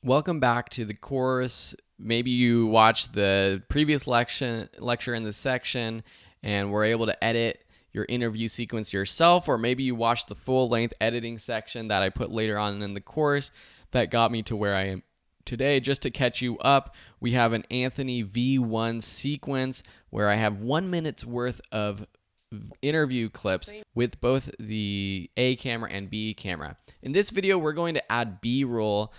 Welcome back to the course. Maybe you watched the previous lecture in this section and were able to edit your interview sequence yourself, or maybe you watched the full-length editing section that I put later on in the course that got me to where I am today. Just to catch you up, we have an Anthony V1 sequence where I have 1 minute's worth of interview clips with both the A camera and B camera. In this video, we're going to add B-roll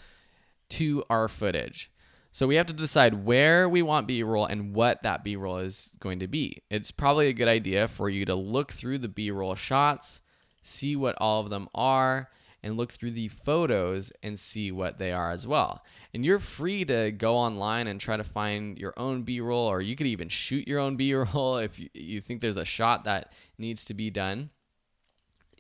to our footage. So we have to decide where we want B-roll and what that B-roll is going to be. It's probably a good idea for you to look through the B-roll shots, see what all of them are, and look through the photos and see what they are as well. And you're free to go online and try to find your own B-roll, or you could even shoot your own B-roll if you think there's a shot that needs to be done.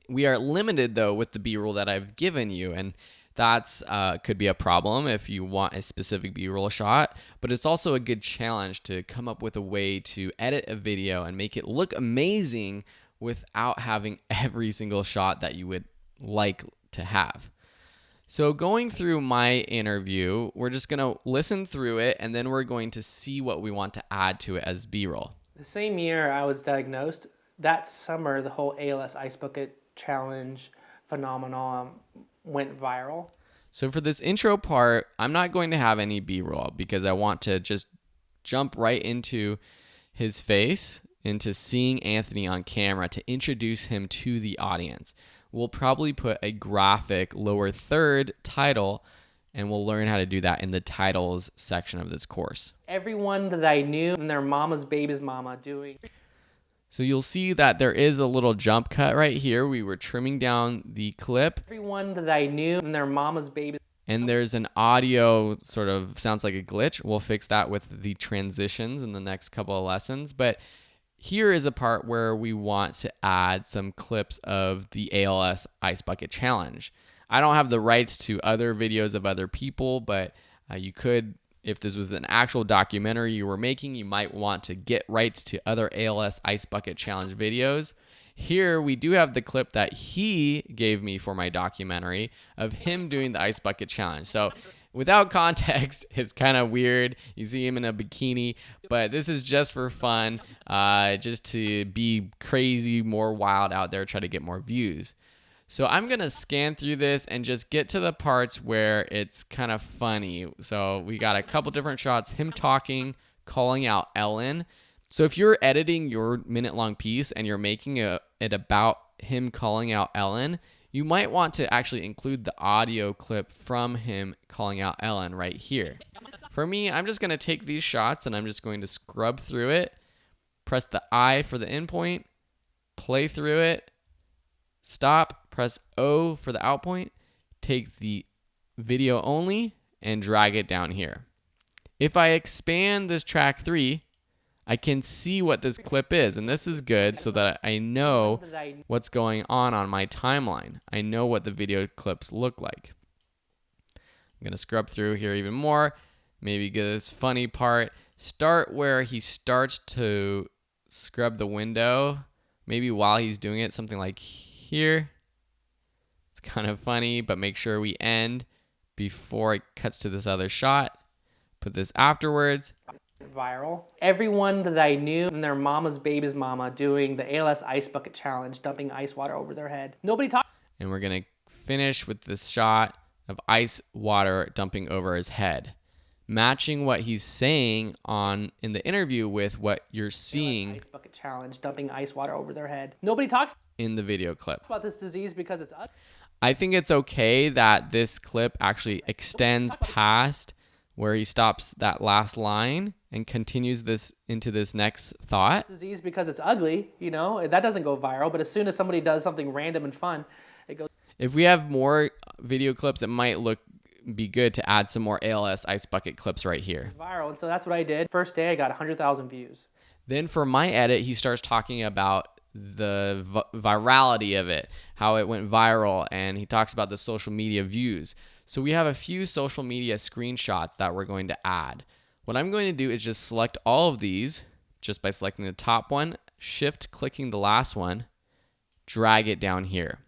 We are limited though with the B-roll that I've given you, and that's could be a problem if you want a specific B-roll shot, but it's also a good challenge to come up with a way to edit a video and make it look amazing without having every single shot that you would like to have. So going through my interview, we're just gonna listen through it and then we're going to see what we want to add to it as B-roll. The same year I was diagnosed, that summer the whole ALS Ice Bucket Challenge phenomenon went viral. So for this intro part, I'm not going to have any B-roll because I want to just jump right into his face, into seeing Anthony on camera to introduce him to the audience. We'll probably put a graphic lower third title, and we'll learn how to do that in the titles section of this course. Everyone that I knew and their mama's baby's mama doing. So you'll see that there is a little jump cut right here. We were trimming down the clip. Everyone that I knew and their mama's baby. And there's an audio sort of sounds like a glitch. We'll fix that with the transitions in the next couple of lessons. But here is a part where we want to add some clips of the ALS Ice Bucket Challenge. I don't have the rights to other videos of other people, but you could, if this was an actual documentary you were making, you might want to get rights to other ALS Ice Bucket Challenge videos. Here we do have the clip that he gave me for my documentary of him doing the Ice Bucket Challenge. So without context, it's kind of weird. You see him in a bikini, but this is just for fun, just to be crazy, more wild out there, try to get more views. So I'm going to scan through this and just get to the parts where it's kind of funny. So we got a couple different shots, him talking, calling out Ellen. So if you're editing your minute-long piece and you're making it about him calling out Ellen, you might want to actually include the audio clip from him calling out Ellen right here. For me, I'm just going to take these shots and I'm just going to scrub through it, press the I for the endpoint, play through it, stop, press O for the out point, take the video only, and drag it down here. If I expand this track 3, I can see what this clip is, and this is good so that I know what's going on my timeline. I know what the video clips look like. I'm going to scrub through here even more, maybe get this funny part. Start where he starts to scrub the window, maybe while he's doing it, something like here. It's kind of funny, but make sure we end before it cuts to this other shot. Put this afterwards. Viral. Everyone that I knew and their mama's baby's mama doing the ALS Ice Bucket Challenge, dumping ice water over their head. Nobody talked. And we're going to finish with this shot of ice water dumping over his head, matching what he's saying in the interview with what you're seeing. Ice Bucket Challenge, dumping ice water over their head. Nobody talks in the video clip about this disease because it's us. I think it's okay that this clip actually extends past where he stops that last line and continues this into this next thought. Disease because it's ugly, you know, that doesn't go viral, but as soon as somebody does something random and fun, it goes. If we have more video clips, it might be good to add some more ALS Ice Bucket clips right here. Viral, and so that's what I did. First day I got 100,000 views. Then for my edit, he starts talking about the virality of it, how it went viral, and he talks about the social media views. So we have a few social media screenshots that we're going to add. What I'm going to do is just select all of these just by selecting the top one, shift clicking the last one, drag it down here.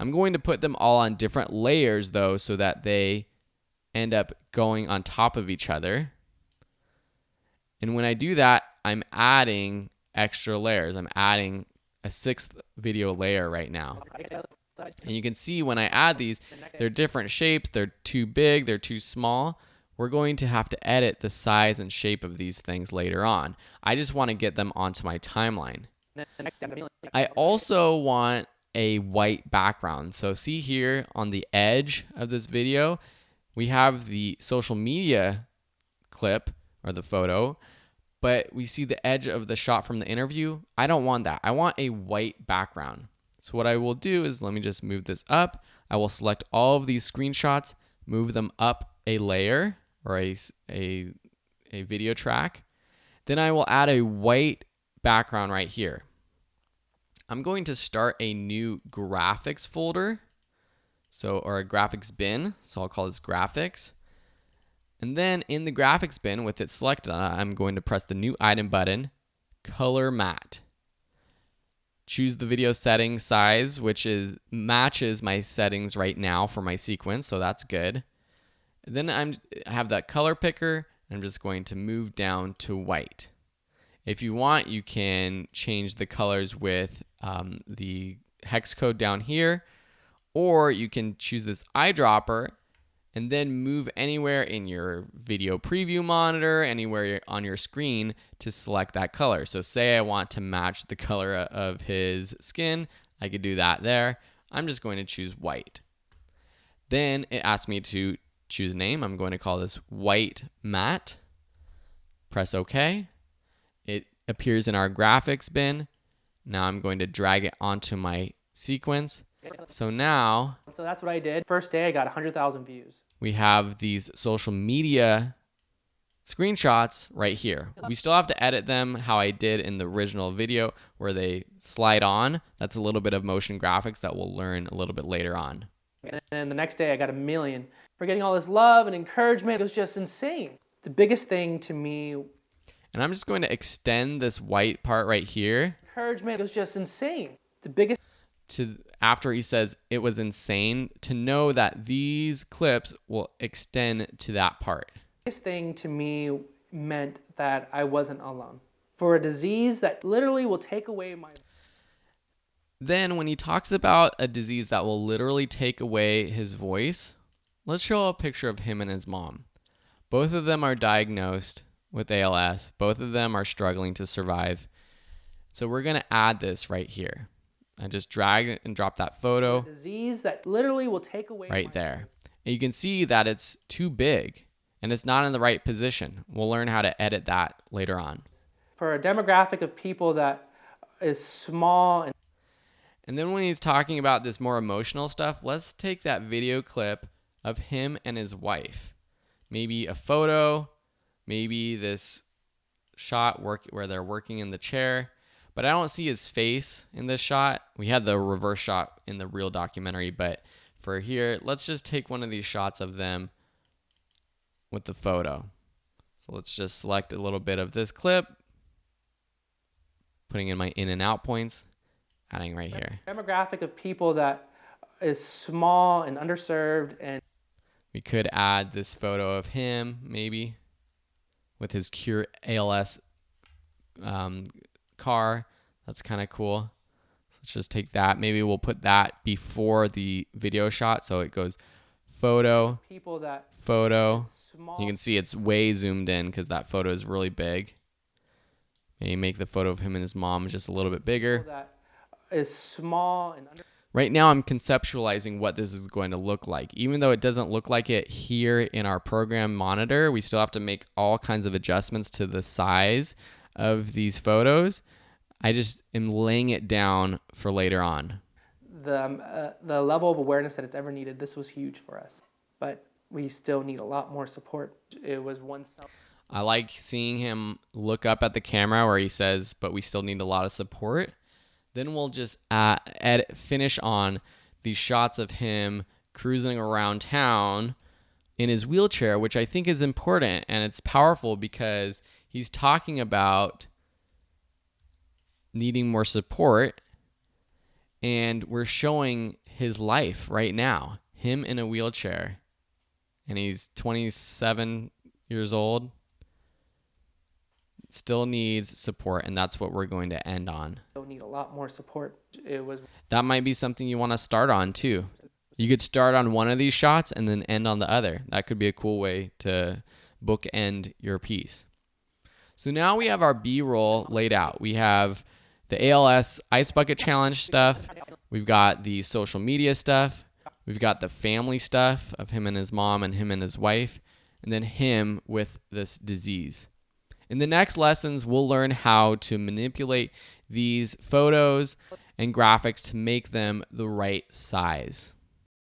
I'm going to put them all on different layers though so that they end up going on top of each other. And when I do that, I'm adding extra layers. I'm adding a 6th video layer right now. And you can see when I add these, they're different shapes. They're too big, they're too small. We're going to have to edit the size and shape of these things later on. I just want to get them onto my timeline. I also want a white background. So see here on the edge of this video, we have the social media clip or the photo, but we see the edge of the shot from the interview. I don't want that. I want a white background. So what I will do is, let me just move this up. I will select all of these screenshots, move them up a layer or a video track. Then I will add a white background right here. I'm going to start a new graphics folder, or a graphics bin. So I'll call this graphics. And then in the graphics bin with it selected, I'm going to press the new item button, color matte. Choose the video setting size, which matches my settings right now for my sequence, so that's good. And then I have that color picker. I'm just going to move down to white. If you want, you can change the colors with the hex code down here, or you can choose this eyedropper and then move anywhere in your video preview monitor, anywhere on your screen to select that color. So say I want to match the color of his skin, I could do that there. I'm just going to choose white. Then it asks me to choose a name. I'm going to call this white matte. Press OK. It appears in our graphics bin. Now I'm going to drag it onto my sequence. So that's what I did. First day I got 100,000 views. We have these social media screenshots right here. We still have to edit them how I did in the original video where they slide on. That's a little bit of motion graphics that we'll learn a little bit later on. And then the next day I got 1 million. For getting all this love and encouragement, it was just insane. The biggest thing to me. And I'm just going to extend this white part right here. Encouragement was just insane. The biggest. After he says it was insane, to know that these clips will extend to that part. The biggest thing to me meant that I wasn't alone. For a disease that literally will take away my. Then when he talks about a disease that will literally take away his voice, let's show a picture of him and his mom. Both of them are diagnosed with ALS. Both of them are struggling to survive. So we're going to add this right here. I just drag and drop that photo. A disease that literally will take away right there. And you can see that it's too big and it's not in the right position. We'll learn how to edit that later on. For a demographic of people that is small. And then when he's talking about this more emotional stuff, let's take that video clip of him and his wife. Maybe a photo, maybe this shot where they're working in the chair. But I don't see his face in this shot. We had the reverse shot in the real documentary, but for here, let's just take one of these shots of them with the photo. So let's just select a little bit of this clip, putting in my in and out points, adding right here. Demographic of people that is small and underserved, and we could add this photo of him maybe with his Cure ALS car. That's kind of cool. So let's just take that. Maybe we'll put that before the video shot. So it goes photo, people that photo. You can see it's way zoomed in because that photo is really big. Maybe make the photo of him and his mom just a little bit bigger. That is small and right now I'm conceptualizing what this is going to look like. Even though it doesn't look like it here in our program monitor, we still have to make all kinds of adjustments to the size of these photos. I just am laying it down for later on. The level of awareness that it's ever needed, this was huge for us. But we still need a lot more support. It was one. I like seeing him look up at the camera where he says, but we still need a lot of support. Then we'll just finish on these shots of him cruising around town in his wheelchair, which I think is important, and it's powerful because he's talking about needing more support, and we're showing his life right now, him in a wheelchair, and he's 27 years old, still needs support, and that's what we're going to end on. They'll need a lot more support. That might be something you want to start on too. You could start on one of these shots and then end on the other. That could be a cool way to bookend your piece. So now we have our B-roll laid out. We have the ALS Ice Bucket Challenge stuff. We've got the social media stuff. We've got the family stuff of him and his mom and him and his wife, and then him with this disease. In the next lessons, we'll learn how to manipulate these photos and graphics to make them the right size.